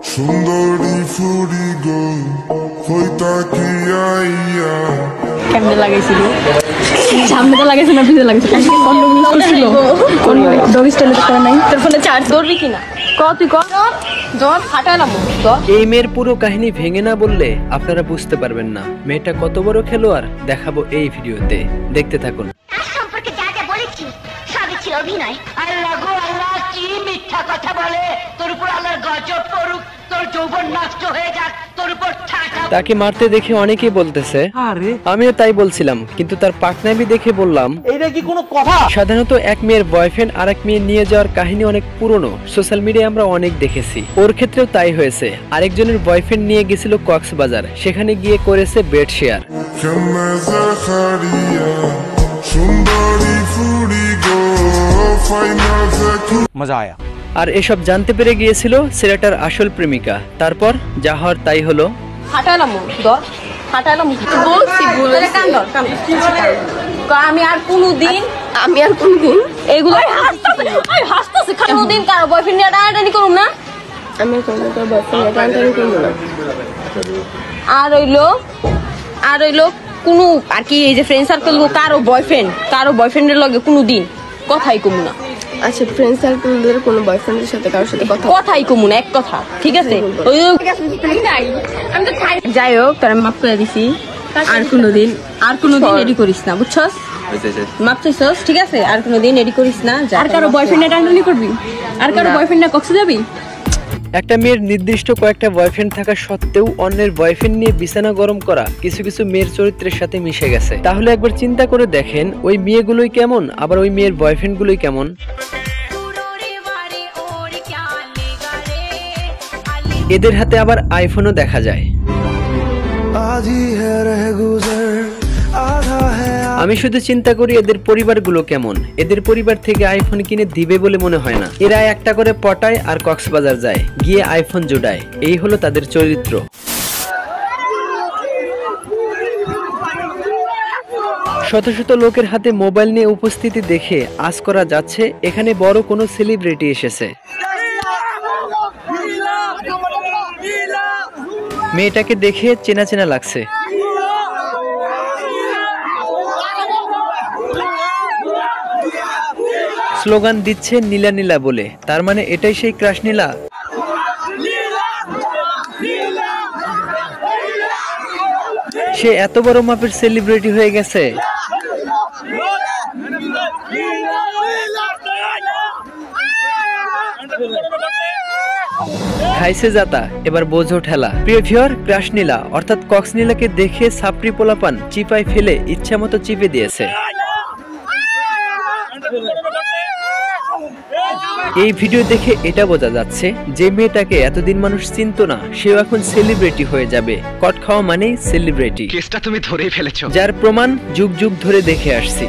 সুন্দরী ফুরি গো হইতা কি আইয়া কেমনে লাগাইছিল সামনে লাগাইছে না পিছে লাগাইছে কন্ডম ইউজ করছিল ডগ স্টাইল করে নাই তোর ফোনে চার্জ ধরবি কিনা ক তুই ক জ্বর ফাটালাম এই মেয়ের পুরো কাহিনী ভেঙে না বললে আপনারা বুঝতে পারবেন না মেয়েটা কত বড় খেলোয়াড় দেখাবো এই ভিডিওতে দেখতে থাকুন। সম্পর্কে যা যা বলেছি সবই ছিল অভিনয়। আল্লাহ গো আল্লাহ, কি মিথ্যা কথা বলে! তোর উপর আল্লাহর গজব পড়ুক, তোর যৌবন নষ্ট হয়ে যাক, তোর উপর ঠাটা। তাকে মারতে দেখে অনেকেই বলতেছে আমিও তাই বলছিলাম, কিন্তু তার পাকনামি দেখে বললাম এইটা কি কোনো কথা? সাধারণত এক মেয়ের বয়ফ্রেন্ড আর এক মেয়ে নিয়ে যাওয়ার কাহিনী অনেক পুরনো, সোশ্যাল মিডিয়ায় আমরা অনেক দেখেছি। ওর ক্ষেত্রেও তাই হয়েছে। আরেকজনের বয়ফ্রেন্ড নিয়ে গেছিল কক্সবাজার, সেখানে গিয়ে করেছে বেড শেয়ার। মজা আয়া। আর এসব জানতে পেরে গিয়েছিল ছেলেটার আসল প্রেমিকা। তারপর যা হওয়ার তাই হলো। ফাটালাম দর ফাটালাম বলছি বলে কান ধর আমি আর কোনদিন এগুলো হাসতেছে কোনদিন কারো বয়ফ্রেন্ড নিয়ে টানাটানি করুম না। আমি কোনদিন কারো বয়ফ্রেন্ড নিয়ে টানাটানি করব না। আর হইলো কোনো আর কি এই যে ফ্রেন্ড সার্কেল কারো বয়ফ্রেন্ডের লগে কোনোদিন কথাই কমু না। আচ্ছা, ফ্রেন্ড সার্কেলদের কোনো বয়ফ্রেন্ডের সাথে কারোর সাথে কথাই কমু না, এক কথা, ঠিক আছে? যাই হোক, তার মাফ করে দিছি। আর কোনোদিন এডি করিস না, বুঝছস? মাপ চাইছস, ঠিক আছে? আর কোনোদিন এডি করিস না। আর কারো বয়ফ্রেন্ডে টানাটানি করবি? আর কারো বয়ফ্রেন্ডে কক্সে যাবি? একটা মেয়ের নির্দিষ্ট কয়েকটা বয়ফ্রেন্ড থাকা সত্ত্বেও অন্যের বয়ফ্রেন্ড নিয়ে বিছানা গরম করা কিছু কিছু মেয়ের চরিত্রের সাথে মিশে গেছে। তাহলে একবার চিন্তা করে দেখেন ওই মেয়েগুলোই কেমন, আবার ওই মেয়ের বয়ফ্রেন্ডগুলোই কেমন। এদের হাতে আবার আইফোনও দেখা যায়। আমি শুধু চিন্তা করি এদের পরিবারগুলো কেমন। এদের পরিবার থেকে আইফোন কিনে দিবে বলে মনে হয় না। এরা একটা করে পটায় আর কক্সবাজার যায়, গিয়ে আইফোন জোড়ায়। এই হলো তাদের চরিত্র। শত শত লোকের হাতে মোবাইল নিয়ে উপস্থিতি দেখে আজ করা যাচ্ছে এখানে বড় কোনো সেলিব্রিটি এসেছে। মেয়েটাকে দেখে চেনা চেনা লাগছে। স্লোগান দিচ্ছে নীলা নীলা বলে, তার মানে এটাই সেই ক্রাশ নীলা। সে এত বড় মাপের সেলিব্রিটি হয়ে গেছে। খাইছে জাতা, এবার বোঝো ঠেলা। প্রিয় ভিউয়ার, ক্রাশ নীলা অর্থাৎ কক্স নীলাকে দেখে সাপড়ি পোলাপান চিপায় ফেলে ইচ্ছা মতো চিপে দিয়েছে। এই ভিডিও দেখে এটা বোঝা যাচ্ছে যে মেয়েটাকে এতদিন মানুষ চিনতো না, সেও এখন সেলিব্রিটি হয়ে যাবে। কট খাওয়া মানেই সেলিব্রিটি। কেসটা তুমি ধরেই ফেলেছো, যার প্রমাণ যুগ যুগ ধরে দেখে আসছি।